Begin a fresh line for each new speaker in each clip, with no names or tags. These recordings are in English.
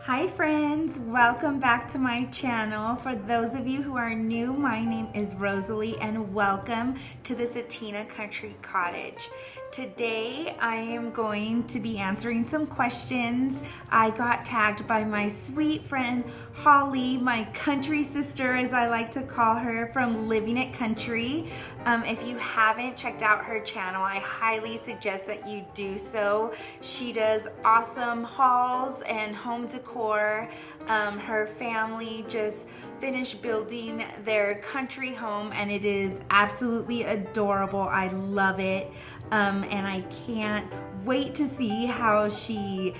Hi friends, welcome back to my channel. For those of you who are new, my name is Rosalie and welcome to the Cetina Country Cottage. Today I am going to be answering some questions. I got tagged by my sweet friend Holly, my country sister as I like to call her, from Living It Country. If you haven't checked out her channel, I highly suggest that you do so. She does awesome hauls and home decor. Her family just finished building their country home and it is absolutely adorable. I love it. And I can't wait to see how she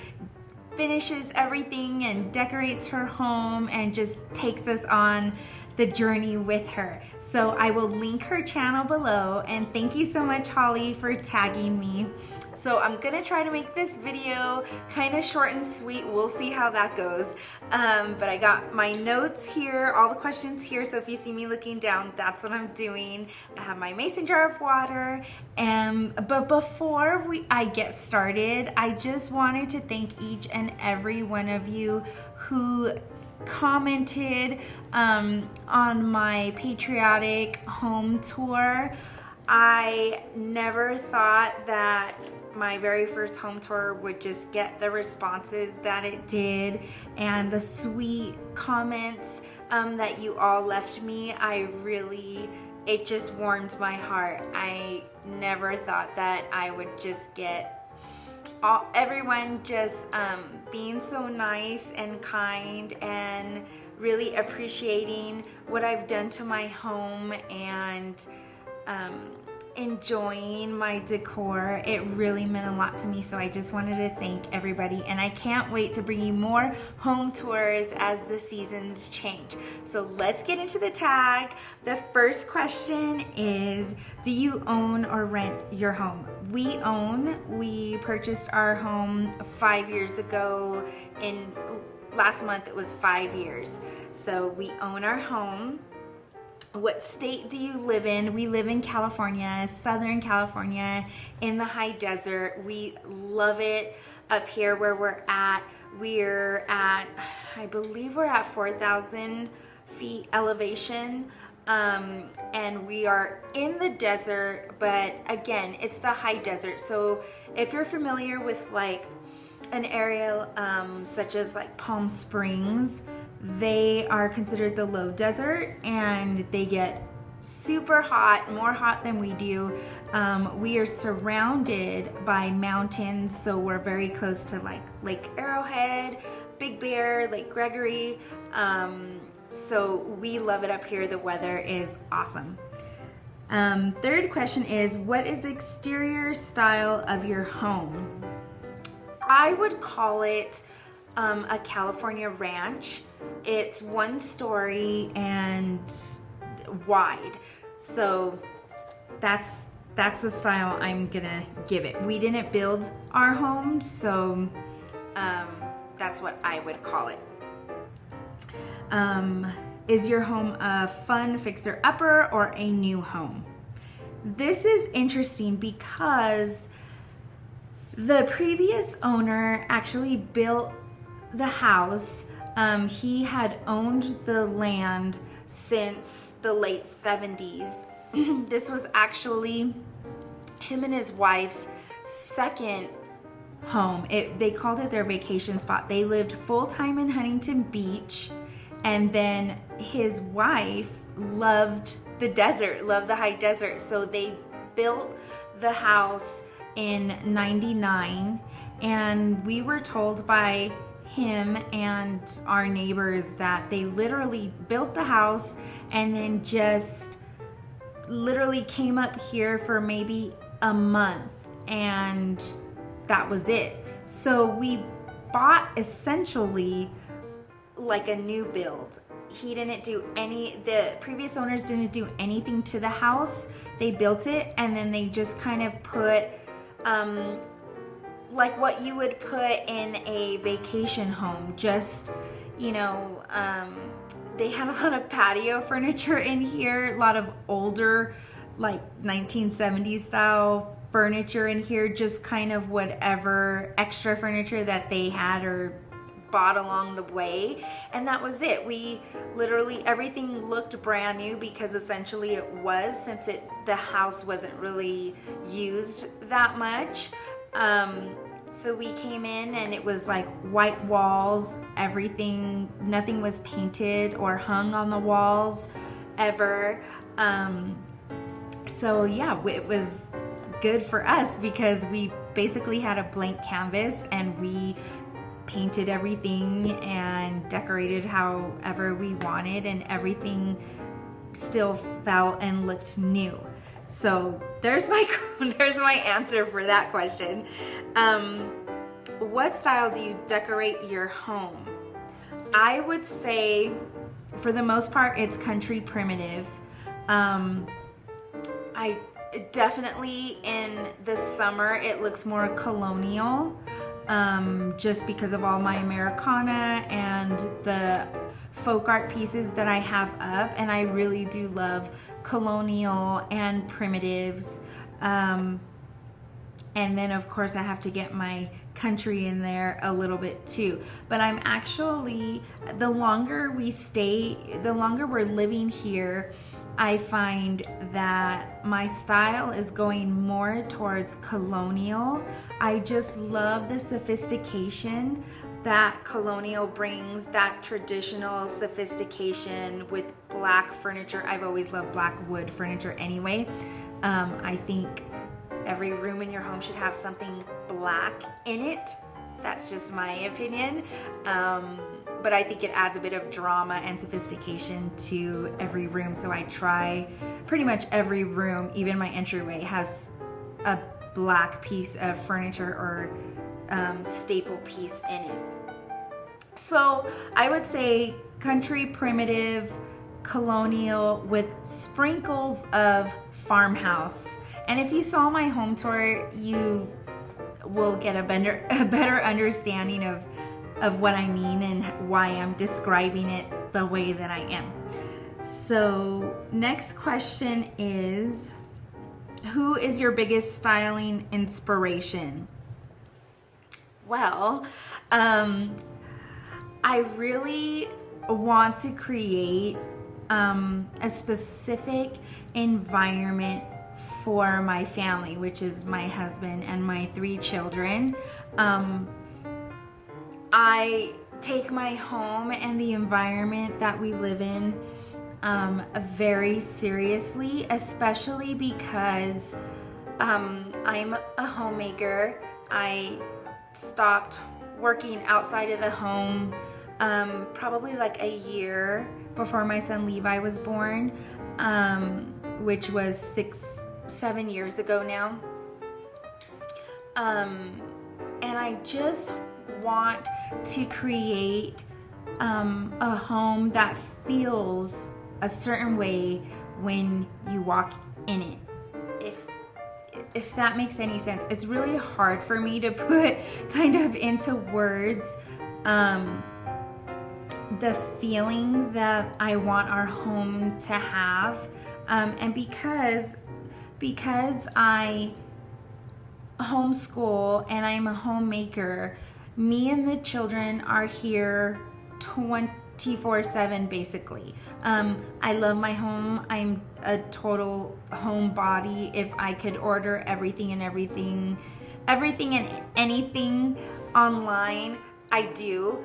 finishes everything and decorates her home and just takes us on the journey with her. So I will link her channel below, and thank you so much, Holly, for tagging me. So I'm gonna try to make this video kind of short and sweet. We'll see how that goes. But I got my notes here, all the questions here. So if you see me looking down, that's what I'm doing. I have my mason jar of water. But before I get started, I just wanted to thank each and every one of you who commented on my Patriotic home tour. I never thought that my very first home tour would just get the responses that it did and the sweet comments that you all left me. It just warmed my heart. I never thought that I would just get everyone just being so nice and kind and really appreciating what I've done to my home and enjoying my decor. It really meant a lot to me, so I just wanted to thank everybody, and I can't wait to bring you more home tours as the seasons change. So let's get into the tag. The first question is, do you own or rent your home? We own. We purchased our home 5 years ago. Last month it was 5 years. So we own our home. What state do you live in? We live in California, Southern California, in the high desert. We love it up here where we're at. I believe we're at 4,000 feet elevation. And we are in the desert, but again, it's the high desert. So if you're familiar with like an area such as like Palm Springs, they are considered the low desert and they get super hot, more hot than we do. We are surrounded by mountains, so we're very close to like Lake Arrowhead, Big Bear, Lake Gregory. So we love it up here. The weather is awesome. Third question is, what is the exterior style of your home? I would call it a California ranch. It's 1 story and wide. So that's the style I'm gonna give it. We didn't build our home, so that's what I would call it. Is your home a fun fixer-upper or a new home? This is interesting because the previous owner actually built the house. He had owned the land since the late 70s. This was actually him and his wife's second home. They called it their vacation spot. They lived full-time in Huntington Beach, and then his wife loved the desert, loved the high desert, so they built the house in '99, and we were told by him and our neighbors that they literally built the house and then just literally came up here for maybe a month and that was it. So we bought essentially like a new build. The previous owners didn't do anything to the house. They built it and then they just kind of put like what you would put in a vacation home. Just, they had a lot of patio furniture in here, a lot of older, like 1970s style furniture in here, just kind of whatever extra furniture that they had or bought along the way, and that was it. We literally, everything looked brand new because essentially it was, since the house wasn't really used that much. So we came in and it was like white walls, everything, nothing was painted or hung on the walls ever. So yeah, it was good for us because we basically had a blank canvas and we painted everything and decorated however we wanted, and everything still felt and looked new. So there's my answer for that question. What style do you decorate your home? I would say, for the most part, it's country primitive. I definitely, in the summer, it looks more colonial, just because of all my Americana and the folk art pieces that I have up, and I really do love colonial and primitives. And then of course I have to get my country in there a little bit too. But I'm actually, the longer we're living here, I find that my style is going more towards colonial. I just love the sophistication that colonial brings, that traditional sophistication with black furniture. I've always loved black wood furniture anyway. I think every room in your home should have something black in it. That's just my opinion. But I think it adds a bit of drama and sophistication to every room. So I try pretty much every room, even my entryway, has a black piece of furniture or staple piece in it. So I would say country, primitive, colonial with sprinkles of farmhouse. And if you saw my home tour, you will get a better understanding of what I mean and why I'm describing it the way that I am. So next question is, who is your biggest styling inspiration? Well, I really want to create a specific environment for my family, which is my husband and my 3 children. I take my home and the environment that we live in very seriously, especially because I'm a homemaker. I stopped working outside of the home probably like a year before my son Levi was born, which was 6-7 years ago now. And I just want to create a home that feels a certain way when you walk in it. If that makes any sense. It's really hard for me to put kind of into words the feeling that I want our home to have, and because I homeschool and I'm a homemaker, me and the children are here 24/7 basically. I love my home. I'm a total homebody. If I could order everything and anything online, I do.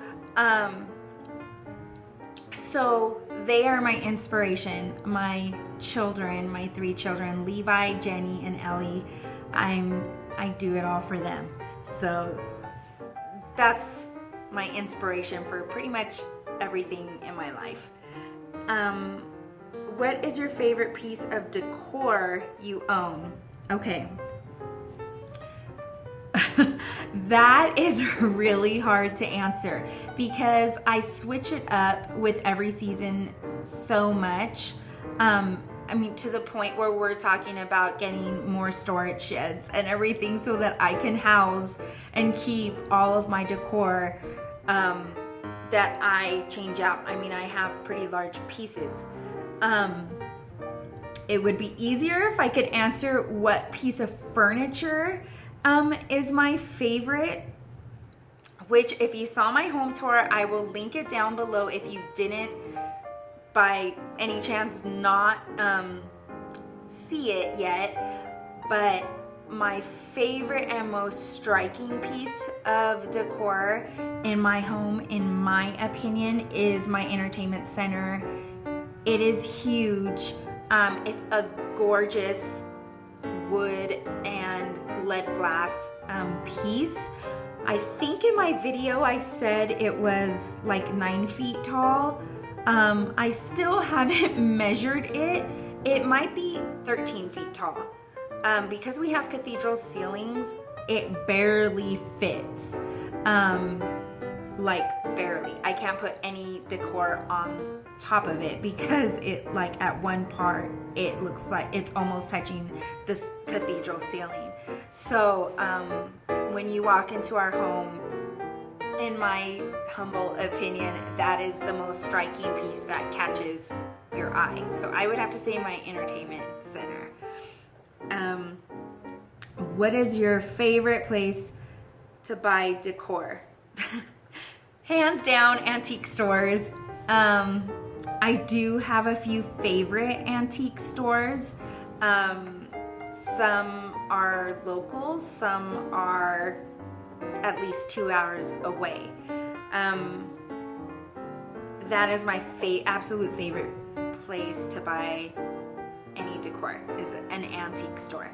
So they are my inspiration. My children, my 3 children, Levi, Jenny, and Ellie. I do it all for them. So that's my inspiration for pretty much everything in my life. What is your favorite piece of decor you own? Okay. That is really hard to answer because I switch it up with every season so much. I mean, to the point where we're talking about getting more storage sheds and everything so that I can house and keep all of my decor that I change out. I mean, I have pretty large pieces. It would be easier if I could answer what piece of furniture is my favorite. which if you saw my home tour, I will link it down below if you didn't by any chance not see it yet. But my favorite and most striking piece of decor in my home, in my opinion, is my entertainment center. It is huge. It's a gorgeous wood and lead glass piece. I think in my video I said it was like 9 feet tall. I still haven't measured it. It might be 13 feet tall. Because we have cathedral ceilings, it barely fits. Like barely. I can't put any decor on top of it because it, like, at one part it looks like it's almost touching this cathedral ceiling. So when you walk into our home, in my humble opinion, that is the most striking piece that catches your eye. So I would have to say my entertainment center. What is your favorite place to buy decor? Hands down, antique stores. I do have a few favorite antique stores. Some are local, some are at least 2 hours away. That is my absolute favorite place to buy any decor, is an antique store.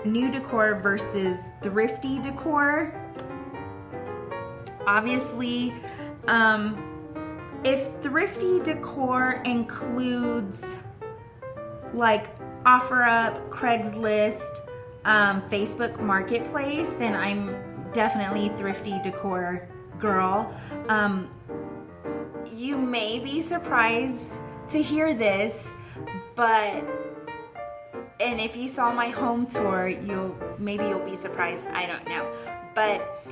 New decor versus thrifty decor. Obviously, if thrifty decor includes like OfferUp, Craigslist, Facebook Marketplace, then I'm definitely thrifty decor girl. You may be surprised to hear this, but and if you saw my home tour, maybe you'll be surprised, I don't know. But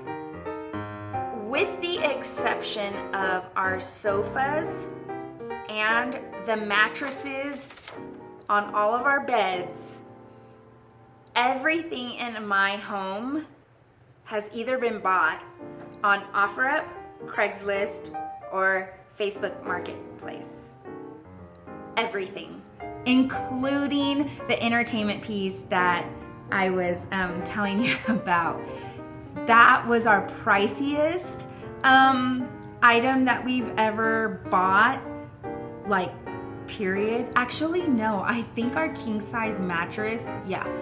with the exception of our sofas and the mattresses on all of our beds, everything in my home has either been bought on OfferUp, Craigslist, or Facebook Marketplace. Everything, including the entertainment piece that I was telling you about. That was our priciest item that we've ever bought, like, period. Actually, no, I think our king size mattress,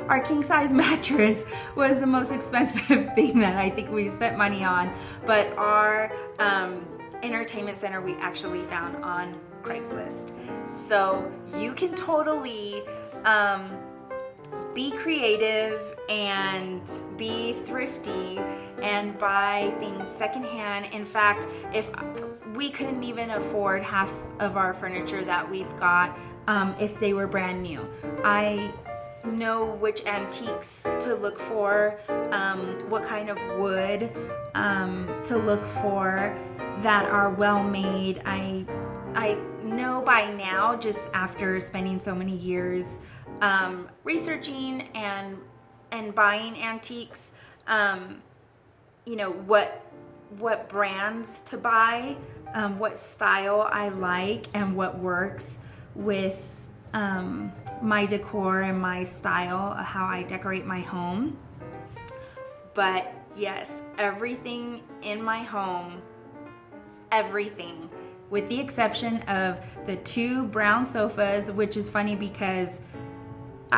our king size mattress was the most expensive thing that I think we spent money on. But our entertainment center we actually found on Craigslist. So you can totally be creative and be thrifty and buy things secondhand. In fact, if we couldn't even afford half of our furniture that we've got if they were brand new. I know which antiques to look for, what kind of wood to look for that are well made. I know by now, just after spending so many years researching and buying antiques, you know, what brands to buy, what style I like, and what works with my decor and my style, how I decorate my home. But yes, everything in my home, everything, with the exception of the 2 brown sofas, which is funny because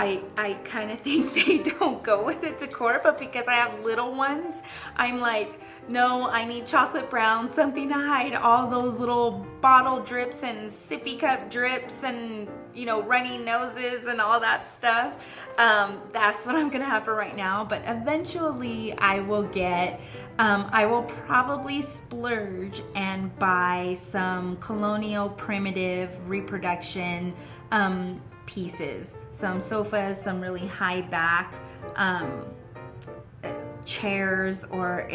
I kind of think they don't go with the decor, but because I have little ones, I'm like, no, I need chocolate brown, something to hide all those little bottle drips and sippy cup drips and, you know, runny noses and all that stuff. That's what I'm gonna have for right now, but eventually I will probably splurge and buy some colonial primitive reproduction pieces, some sofas, some really high back chairs, or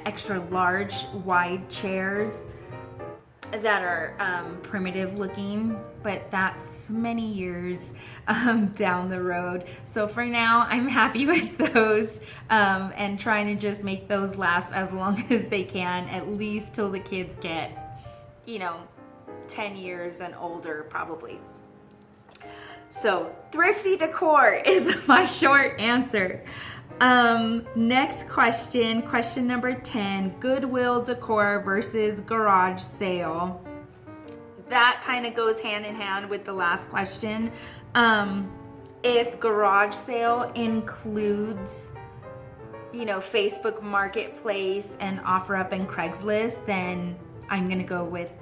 extra large wide chairs. that are primitive looking, but that's many years down the road. So for now, I'm happy with those and trying to just make those last as long as they can, at least till the kids get, 10 years and older probably. So thrifty decor is my short answer. Next question number 10, Goodwill decor versus garage sale. That kind of goes hand in hand with the last question. If garage sale includes, Facebook Marketplace and OfferUp and Craigslist, then I'm gonna go with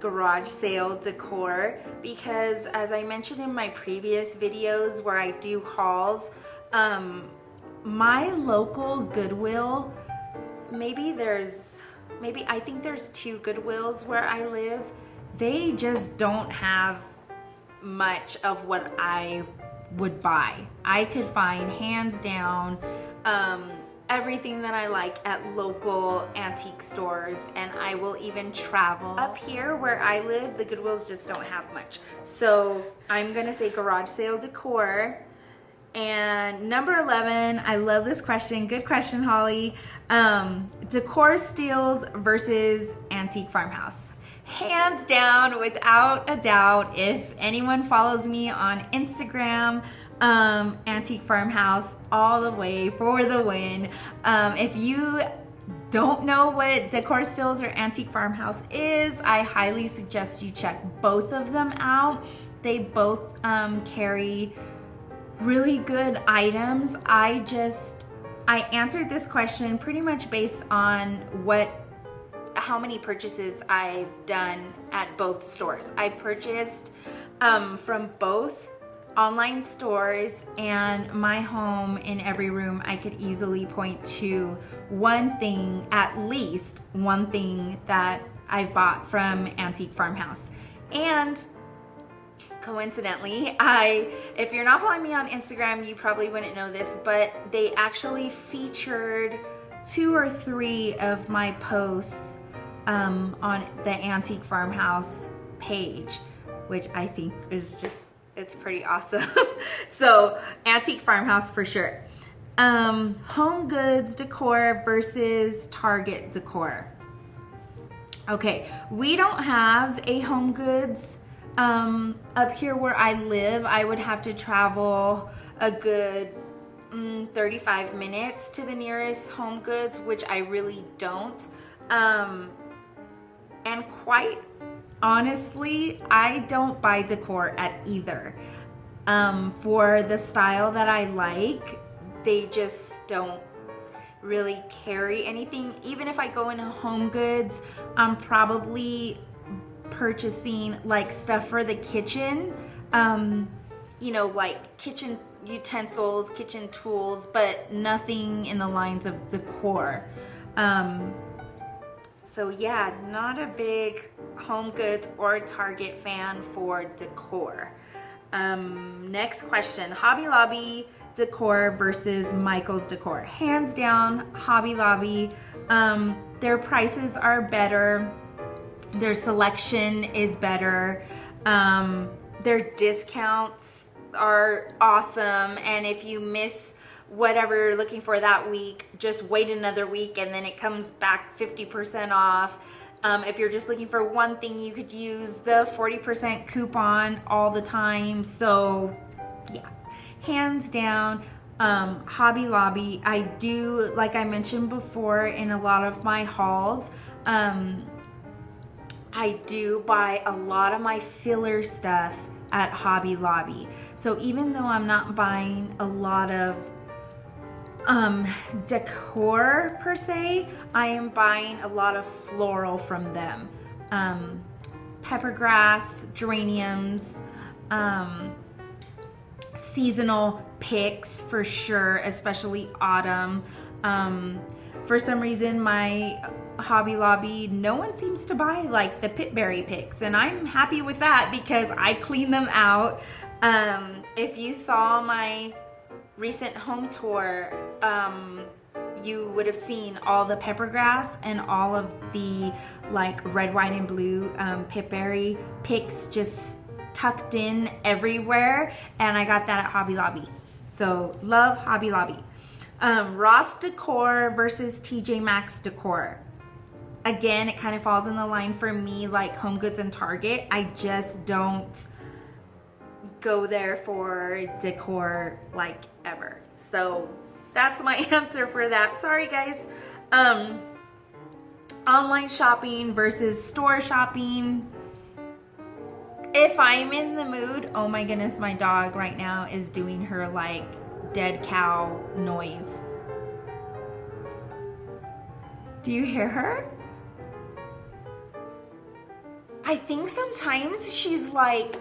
garage sale decor, because as I mentioned in my previous videos where I do hauls, my local Goodwill, I think there's 2 Goodwills where I live. They just don't have much of what I would buy. I could find hands down everything that I like at local antique stores, and I will even travel. Up here where I live, the Goodwills just don't have much. So I'm gonna say garage sale decor. And number 11, I love this question. Good question, Holly. Decor steals versus antique farmhouse. Hands down, without a doubt, if anyone follows me on Instagram, antique farmhouse all the way for the win. If you don't know what decor steals or antique farmhouse is, I highly suggest you check both of them out. They both carry really good items. I answered this question pretty much based on how many purchases I've done at both stores. I've purchased from both online stores, and my home in every room I could easily point to at least one thing that I've bought from Antique Farmhouse. And coincidentally, if you're not following me on Instagram, you probably wouldn't know this, but they actually featured 2 or 3 of my posts on the Antique Farmhouse page, which I think is it's pretty awesome. So Antique Farmhouse for sure. Home Goods decor versus Target decor. Okay, we don't have a Home Goods up here where I live. I would have to travel a good 35 minutes to the nearest Home Goods, which I really don't. And quite honestly, I don't buy decor at either. For the style that I like, they just don't really carry anything. Even if I go into Home Goods, I'm probably purchasing like stuff for the kitchen, like kitchen utensils, kitchen tools, but nothing in the lines of decor. So yeah, not a big Home Goods or Target fan for decor. Next question, Hobby Lobby decor versus Michael's decor. Hands down, Hobby Lobby. Their prices are better. Their selection is better. Their discounts are awesome. And if you miss whatever you're looking for that week, just wait another week and then it comes back 50% off. If you're just looking for one thing, you could use the 40% coupon all the time. So yeah, hands down, Hobby Lobby. I do, like I mentioned before in a lot of my hauls, I do buy a lot of my filler stuff at Hobby Lobby. So even though I'm not buying a lot of decor per se, I am buying a lot of floral from them. Peppergrass, geraniums, seasonal picks for sure, especially autumn. For some reason, my Hobby Lobby, no one seems to buy like the pitberry picks, and I'm happy with that because I clean them out. If you saw my recent home tour, you would have seen all the pepper grass and all of the like red, white, and blue pipberry picks just tucked in everywhere, and I got that at Hobby Lobby. So love Hobby Lobby. Ross Decor versus TJ Maxx Decor. Again, it kind of falls in the line for me like Home Goods and Target. I just don't go there for decor like ever. So that's my answer for that. Sorry guys. Online shopping versus store shopping. If I'm in the mood, oh my goodness, my dog right now is doing her like dead cow noise. Do you hear her? I think sometimes she's like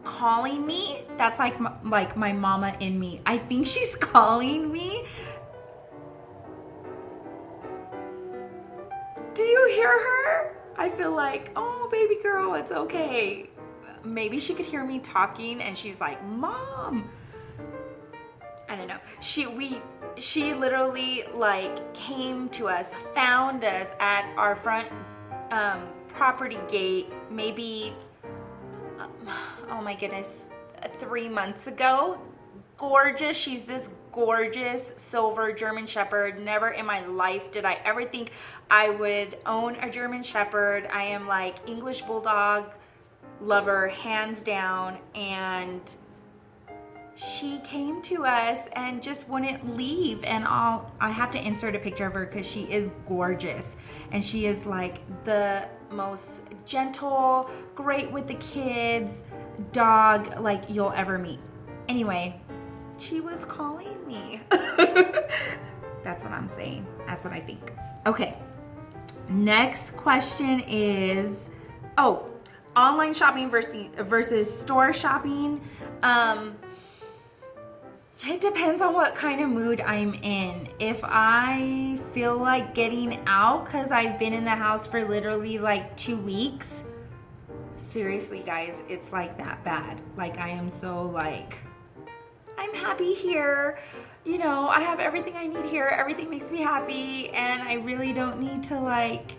calling me. That's like my mama in me. I think she's calling me. Do you hear her? I feel like, oh baby girl, it's okay. Maybe she could hear me talking and she's like, Mom. I don't know. She literally like came to us, found us at our front property gate maybe, oh my goodness, 3 months ago. Gorgeous. She's this gorgeous silver German Shepherd. Never in my life did I ever think I would own a German Shepherd. I am like English Bulldog lover, hands down, and she came to us and just wouldn't leave. And I have to insert a picture of her because she is gorgeous, and she is like the most gentle, great with the kids dog like you'll ever meet. Anyway, she was calling me. That's what I'm saying. That's what I think. Okay. Next question is, online shopping versus store shopping. It depends on what kind of mood I'm in. If I feel like getting out because I've been in the house for literally like 2 weeks, seriously guys, it's like that bad. Like I am so like, I'm happy here. You know, I have everything I need here. Everything makes me happy, and I really don't need to like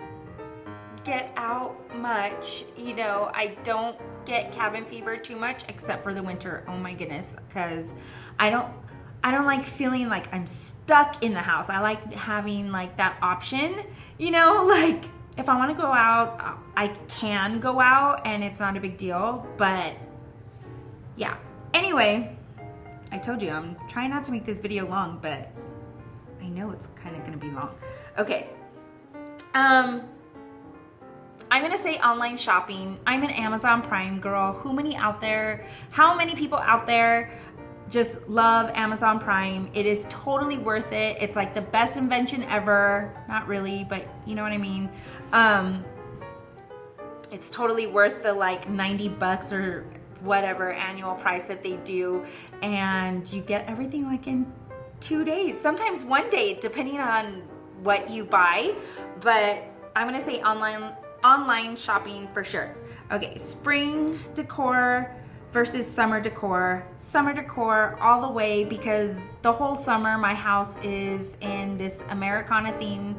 get out much. You know, I don't get cabin fever too much except for the winter. Oh my goodness, because I don't like feeling like I'm stuck in the house. I like having like that option, you know, like if I want to go out, I can go out and it's not a big deal. But yeah, anyway, I told you I'm trying not to make this video long, but I know it's kind of gonna be long. Okay, I'm gonna say online shopping. I'm an Amazon Prime girl. How many people out there just love Amazon Prime? It is totally worth it. It's like the best invention ever. Not really, but you know what I mean. It's totally worth the like $90 or whatever annual price that they do, and you get everything like in 2 days, sometimes 1 day, depending on what you buy. But I'm gonna say online shopping for sure. Okay, spring decor versus summer decor. Summer decor all the way, because the whole summer my house is in this Americana theme,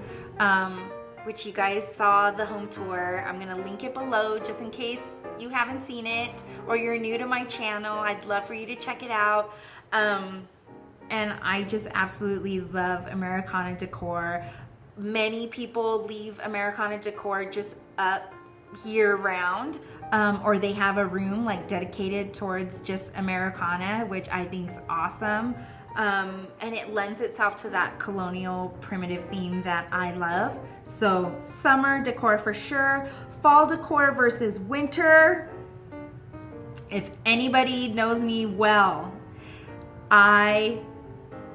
which you guys saw the home tour. I'm gonna link it below just in case you haven't seen it or you're new to my channel. I'd love for you to check it out. And I just absolutely love Americana decor. Many people leave Americana decor just up year round, or they have a room like dedicated towards just Americana, which I think is awesome. And it lends itself to that colonial primitive theme that I love. So summer decor for sure. Fall decor versus winter. If anybody knows me well, I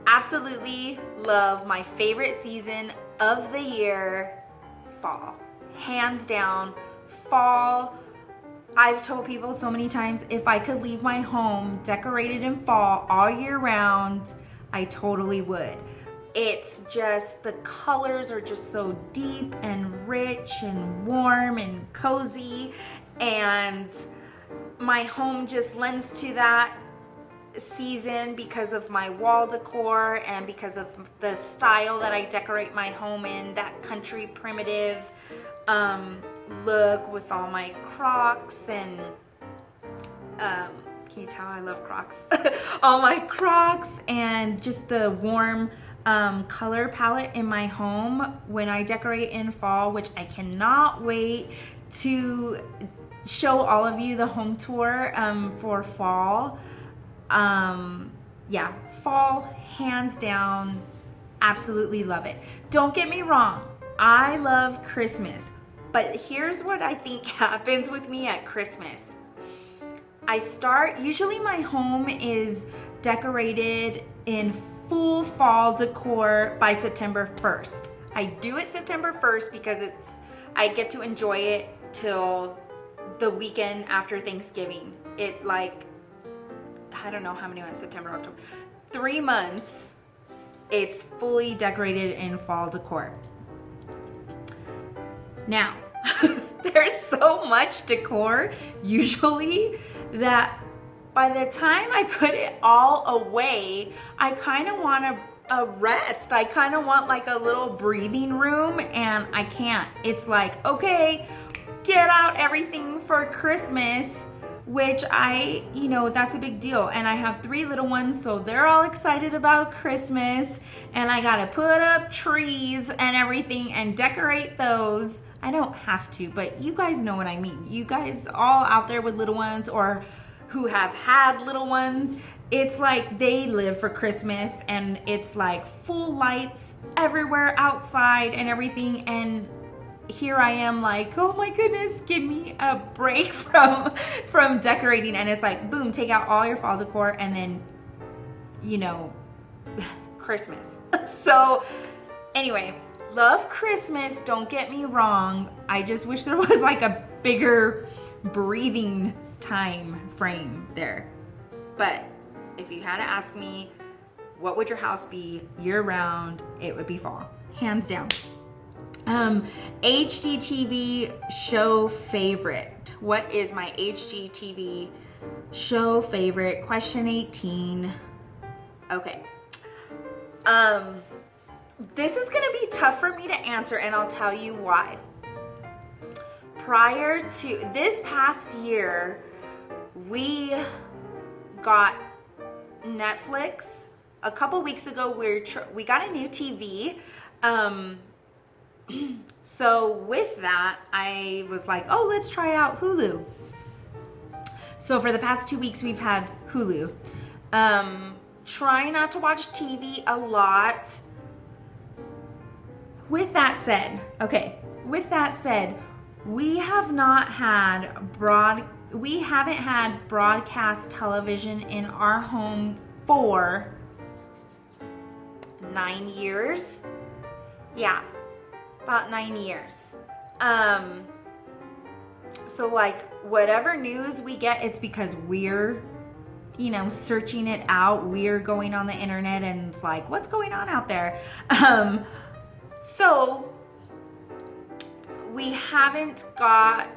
absolutely love my favorite season of the year, fall. Hands down, fall. I've told people so many times, if I could leave my home decorated in fall all year round, I totally would. It's just, the colors are just so deep and rich and warm and cozy, and my home just lends to that. season because of my wall decor and because of the style that I decorate my home in, that country primitive look with all my Crocs and can you tell I love Crocs? All my Crocs and just the warm color palette in my home when I decorate in fall, which I cannot wait to show all of you the home tour for fall. Yeah, fall, hands down, absolutely love it. Don't get me wrong, I love Christmas, but here's what I think happens with me at Christmas. Usually my home is decorated in full fall decor by September 1st. I do it September 1st because I get to enjoy it till the weekend after Thanksgiving. I don't know how many months, September, October, 3 months, it's fully decorated in fall decor. Now, there's so much decor usually that by the time I put it all away, I kind of want a rest. I kind of want like a little breathing room, and I can't. It's like, okay, get out everything for Christmas, which that's a big deal. And I have 3 little ones, so they're all excited about Christmas, and I gotta put up trees and everything and decorate those. I don't have to, but you guys know what I mean. You guys all out there with little ones or who have had little ones, it's like they live for Christmas, and it's like full lights everywhere outside and everything, and here I am like, oh my goodness, give me a break from decorating. And it's like, boom, take out all your fall decor and then, Christmas. So anyway, love Christmas, don't get me wrong. I just wish there was like a bigger breathing time frame there. But if you had to ask me, what would your house be year round, it would be fall, hands down. HGTV show favorite. What is my HGTV show favorite? Question 18. Okay. This is gonna be tough for me to answer, and I'll tell you why. Prior to this past year, we got Netflix. A couple weeks ago, we got a new TV. So with that, I was like, oh, let's try out Hulu. So for the past 2 weeks, we've had Hulu. Try not to watch TV a lot. With that said, we haven't had broadcast television in our home for 9 years. Yeah, about 9 years. So like whatever news we get, it's because we're, searching it out. We're going on the internet and it's like, what's going on out there? So we haven't got,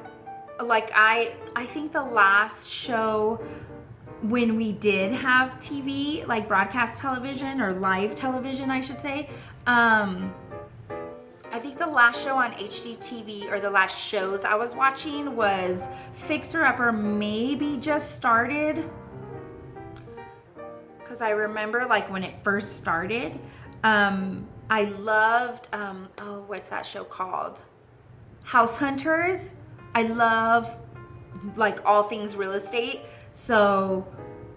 like, I think the last show when we did have TV, like broadcast television or live television, I should say, I think the last show on HGTV, or the last shows I was watching, was Fixer Upper, maybe just started. Because I remember like when it first started, I loved, what's that show called? House Hunters. I love like all things real estate. So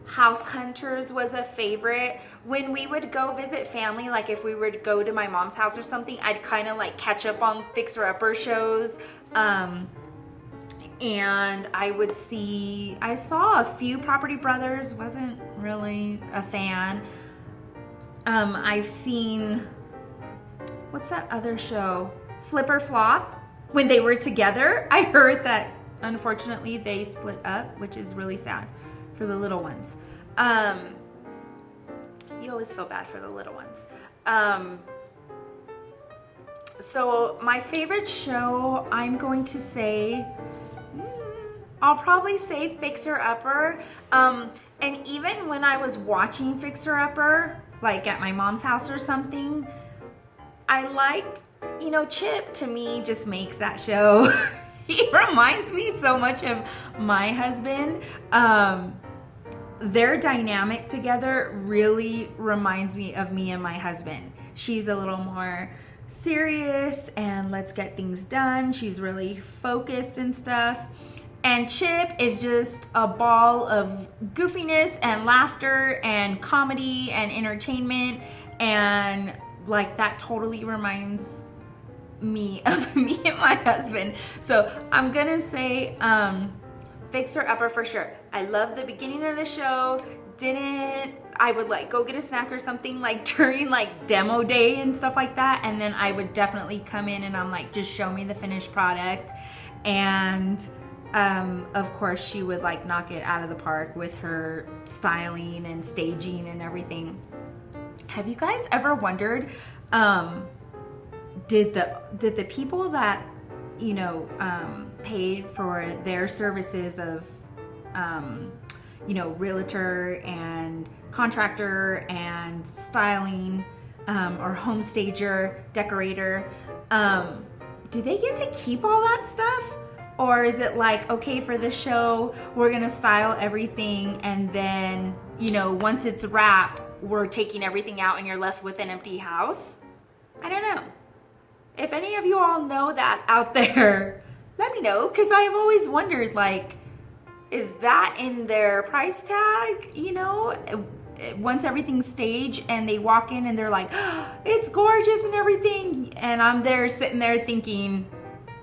House Hunters was a favorite. When we would go visit family, like if we were to go to my mom's house or something, I'd kind of like catch up on Fixer Upper shows. And I saw a few Property Brothers, wasn't really a fan. I've seen, what's that other show? Flip or Flop. When they were together, I heard that unfortunately they split up, which is really sad for the little ones. You always feel bad for the little ones. So my favorite show, I'm going to say, I'll probably say Fixer Upper. And even when I was watching Fixer Upper, like at my mom's house or something, I liked, you know, Chip to me just makes that show. He reminds me so much of my husband. Their dynamic together really reminds me of me and my husband. She's a little more serious and let's get things done. She's really focused and stuff. And Chip is just a ball of goofiness and laughter and comedy and entertainment. And like that totally reminds me of me and my husband. So I'm gonna say Fixer Upper for sure. I love the beginning of the show. I would like go get a snack or something like during like demo day and stuff like that. And then I would definitely come in and I'm like, just show me the finished product. And of course she would like knock it out of the park with her styling and staging and everything. Have you guys ever wondered, did the people that, you know, paid for their services of, you know, realtor and contractor and styling, or home stager, decorator, do they get to keep all that stuff? Or is it like, okay, for the show, we're gonna style everything and then, you know, once it's wrapped, we're taking everything out and you're left with an empty house? I don't know. If any of you all know that out there, let me know, because I've always wondered, like, is that in their price tag, you know? Once everything's staged and they walk in and they're like, oh, it's gorgeous and everything. And I'm there sitting there thinking,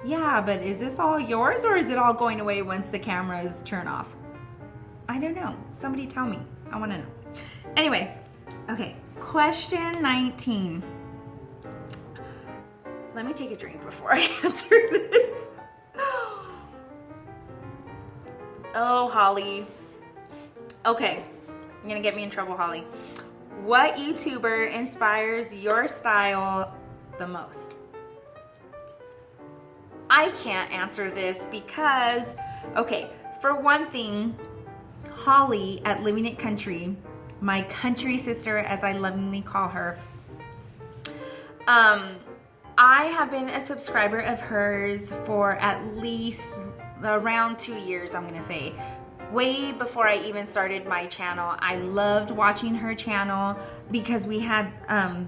yeah, but is this all yours or is it all going away once the cameras turn off? I don't know. Somebody tell me. I want to know. Anyway, okay. Question 19. Let me take a drink before I answer this. Oh, Holly. Okay. You're going to get me in trouble, Holly. What YouTuber inspires your style the most? I can't answer this because, okay, for one thing, Holly at Living It Country, my country sister as I lovingly call her, I have been a subscriber of hers for at least around 2 years, I'm gonna say. Way before I even started my channel. I loved watching her channel because we had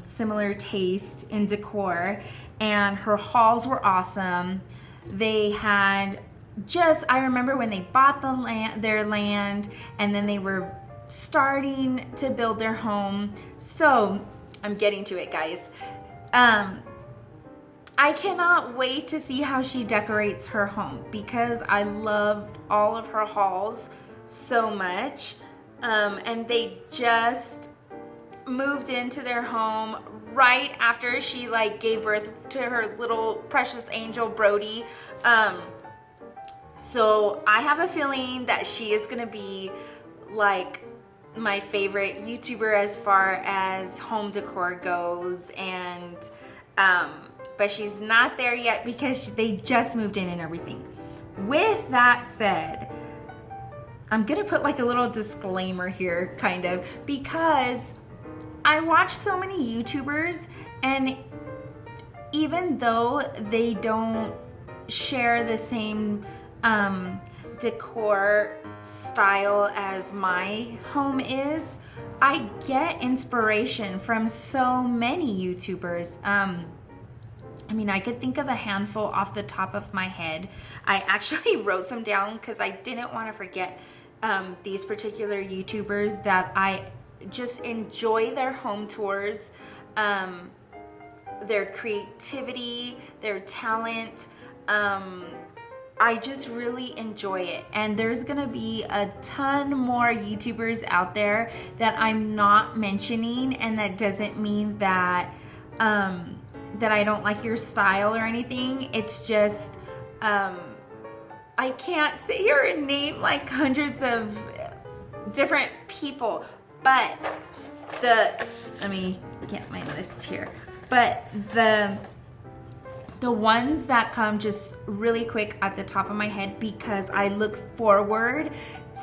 similar taste in decor, and her hauls were awesome. They had I remember when they bought their land and then they were starting to build their home. So I'm getting to it, guys. I cannot wait to see how she decorates her home because I loved all of her hauls so much. And they just moved into their home right after she like gave birth to her little precious angel Brody. So I have a feeling that she is gonna be like my favorite YouTuber as far as home decor goes, and but she's not there yet because they just moved in and everything. With that said, I'm gonna put like a little disclaimer here, kind of, because I watch so many YouTubers, and even though they don't share the same decor style as my home is, I get inspiration from so many YouTubers. I mean, I could think of a handful off the top of my head. I actually wrote some down because I didn't want to forget these particular YouTubers that I just enjoy their home tours, their creativity, their talent. I just really enjoy it. And there's gonna be a ton more YouTubers out there that I'm not mentioning, and that doesn't mean that that I don't like your style or anything. It's just I can't sit here and name like hundreds of different people, but let me get my list here. But the The ones that come just really quick at the top of my head, because I look forward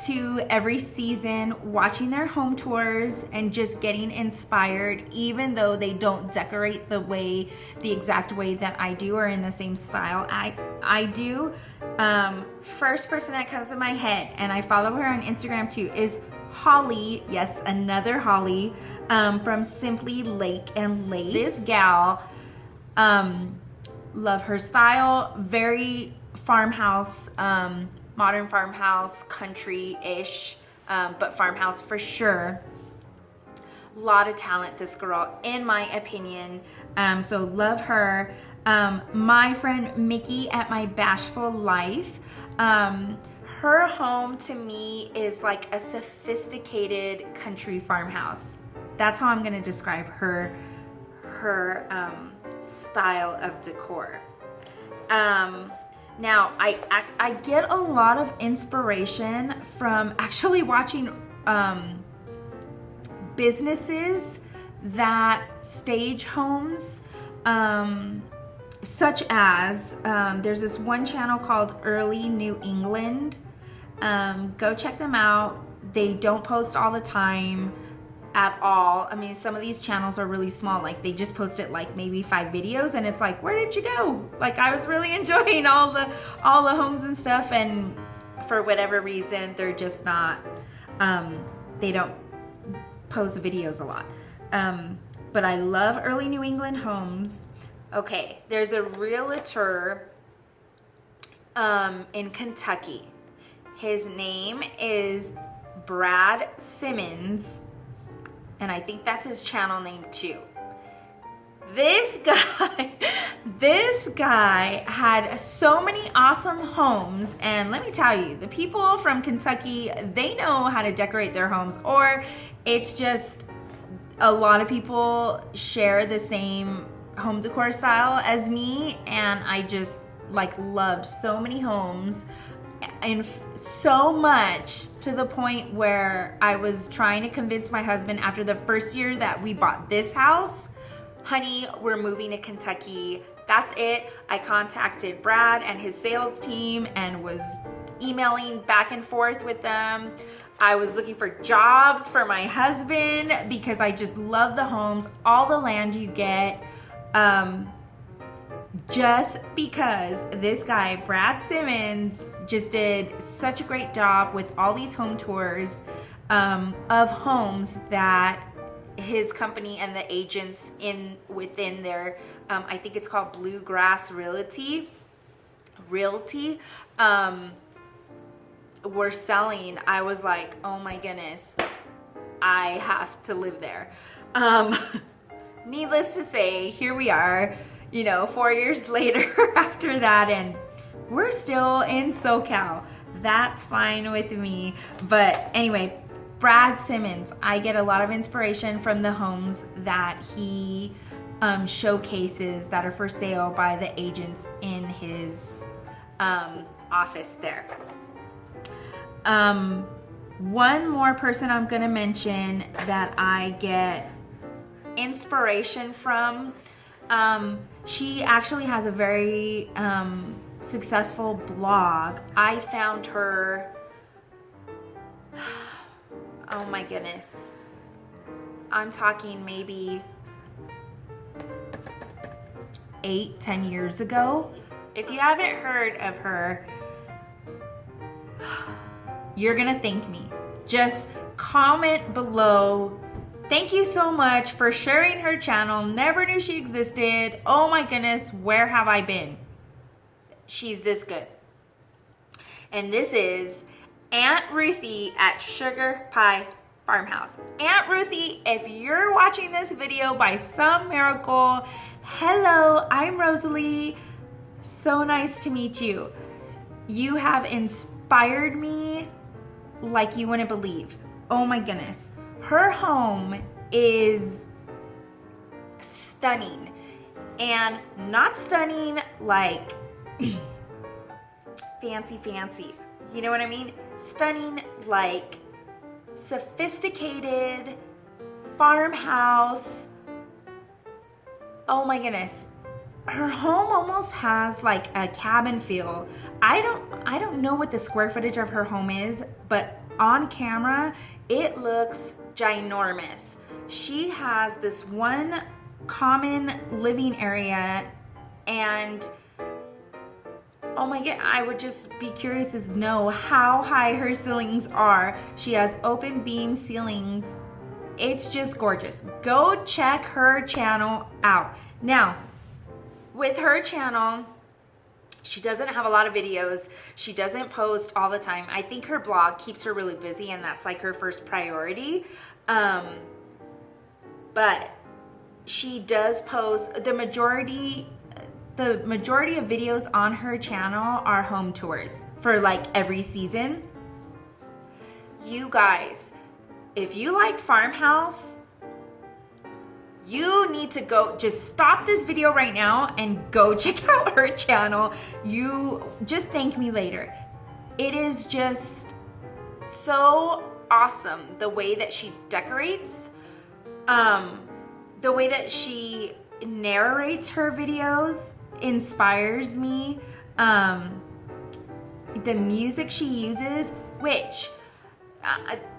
to every season watching their home tours and just getting inspired, even though they don't decorate the exact way that I do or in the same style I do. First person that comes to my head, and I follow her on Instagram too, is Holly. Yes, another Holly, from Simply Lake and Lace. This gal, love her style, very farmhouse, modern farmhouse, country-ish, but farmhouse for sure. A lot of talent, this girl, in my opinion. So love her. My friend Mickey at My Bashful Life. Her home to me is like a sophisticated country farmhouse. That's how I'm gonna describe her style of decor. Now, I get a lot of inspiration from actually watching businesses that stage homes, such as there's this one channel called Early New England. Go check them out. They don't post all the time at all. I mean, some of these channels are really small, like they just posted like maybe 5 videos, and it's like, where did you go? Like, I was really enjoying all the homes and stuff, and for whatever reason they're just not, they don't post videos a lot. But I love Early New England homes. Okay, there's a realtor in Kentucky. His name is Brad Simmons, and I think that's his channel name too. This guy had so many awesome homes, and let me tell you, the people from Kentucky, they know how to decorate their homes, or it's just a lot of people share the same home decor style as me, and I just like loved so many homes, and so much to the point where I was trying to convince my husband after the first year that we bought this house, honey, we're moving to Kentucky. That's it. I contacted Brad and his sales team and was emailing back and forth with them. I was looking for jobs for my husband because I just love the homes, all the land you get. Just because this guy, Brad Simmons, just did such a great job with all these home tours of homes that his company and the agents within their, I think it's called Bluegrass Realty, were selling. I was like, oh my goodness, I have to live there. Needless to say, here we are, 4 years later after that, and we're still in SoCal. That's fine with me. But anyway, Brad Simmons, I get a lot of inspiration from the homes that he showcases that are for sale by the agents in his office there. One more person I'm gonna mention that I get inspiration from, she actually has a very successful blog. I found her, oh my goodness, I'm talking maybe 8-10 years ago. If you haven't heard of her, you're gonna thank me. Just comment below. Thank you so much for sharing her channel. Never knew she existed. Oh my goodness, where have I been? She's this good. And this is Aunt Ruthie at Sugar Pie Farmhouse. Aunt Ruthie, if you're watching this video by some miracle, hello, I'm Rosalie. So nice to meet you. You have inspired me like you wouldn't believe. Oh my goodness. Her home is stunning, and not stunning like fancy. You know what I mean? Stunning like sophisticated farmhouse. Oh my goodness. her home almost has like a cabin feel. I don't know what the square footage of her home is, but on camera it looks ginormous. She has this one common living area, and oh my god, I would just be curious to know how high her ceilings are. She has open beam ceilings. It's just gorgeous. Go check her channel out. Now, with her channel, she doesn't have a lot of videos. She doesn't post all the time. I think her blog keeps her really busy, and that's like her first priority. But she does post the majority of videos on her channel are home tours for like every season. You guys, if you like farmhouse, you need to go, just stop this video right now and go check out her channel. You just thank me later. It is just so awesome the way that she decorates, the way that she narrates her videos inspires me. The music she uses, which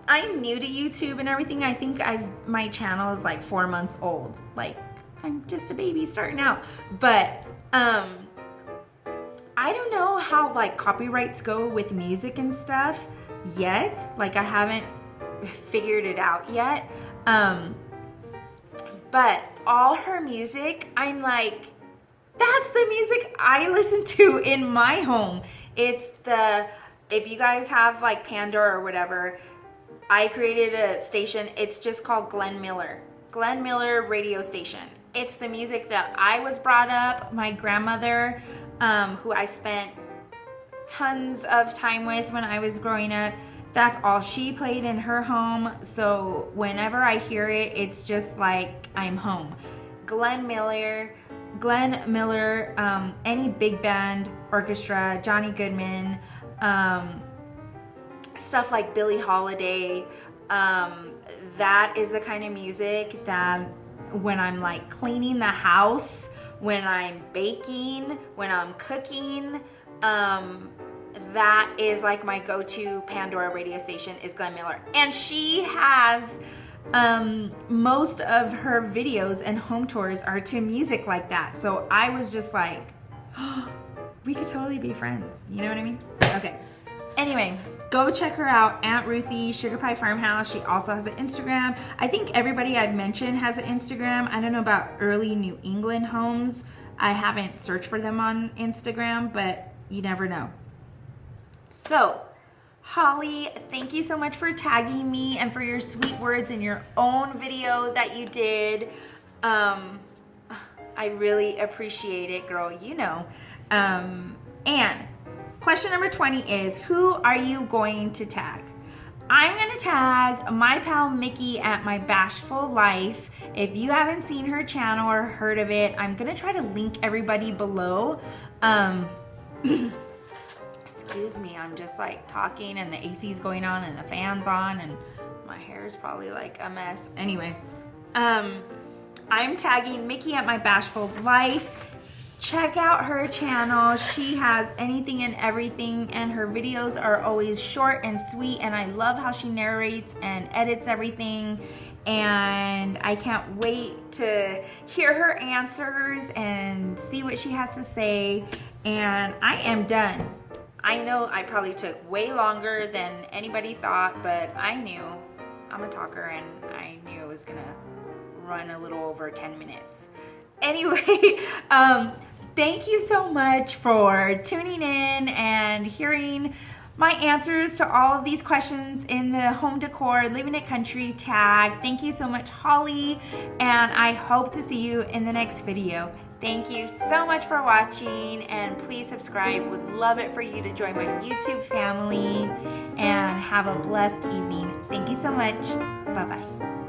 I'm new to YouTube and everything. I think my channel is like 4 months old. Like, I'm just a baby starting out. But I don't know how like copyrights go with music and stuff yet. Like, I haven't figured it out yet. But all her music, I'm like, that's the music I listen to in my home. It's if you guys have like Pandora or whatever, I created a station. It's just called Glenn Miller radio station. It's the music that I was brought up. My grandmother, who I spent tons of time with when I was growing up, that's all she played in her home. So whenever I hear it, it's just like I'm home. Glenn Miller, any big band, orchestra, Johnny Goodman, stuff like Billie Holiday. That is the kind of music that when I'm like cleaning the house, when I'm baking, when I'm cooking, that is like my go-to Pandora radio station is Glenn Miller. And she has most of her videos and home tours are to music like that. So I was just like, oh, we could totally be friends. You know what I mean? Okay. Anyway, go check her out, Aunt Ruthie, Sugar Pie Farmhouse. She also has an Instagram. I think everybody I've mentioned has an Instagram. I don't know about early New England homes. I haven't searched for them on Instagram, but you never know. So, Holly, thank you so much for tagging me and for your sweet words in your own video that you did. I really appreciate it, girl, you know. And question number 20 is, who are you going to tag? I'm going to tag my pal Mickey at My Bashful Life. If you haven't seen her channel or heard of it, I'm going to try to link everybody below. Excuse me, I'm just like talking and the AC's going on and the fan's on and my hair is probably like a mess. Anyway, I'm tagging Mickey at My Bashful Life. Check out her channel. She has anything and everything, and her videos are always short and sweet, and I love how she narrates and edits everything, and I can't wait to hear her answers and see what she has to say. And I am done. I know I probably took way longer than anybody thought, but I knew. I'm a talker, and I knew it was gonna run a little over 10 minutes. Anyway, thank you so much for tuning in and hearing my answers to all of these questions in the Home Decor Living It Country tag. Thank you so much, Holly, and I hope to see you in the next video. Thank you so much for watching, and please subscribe. Would love it for you to join my YouTube family, and have a blessed evening. Thank you so much. Bye-bye.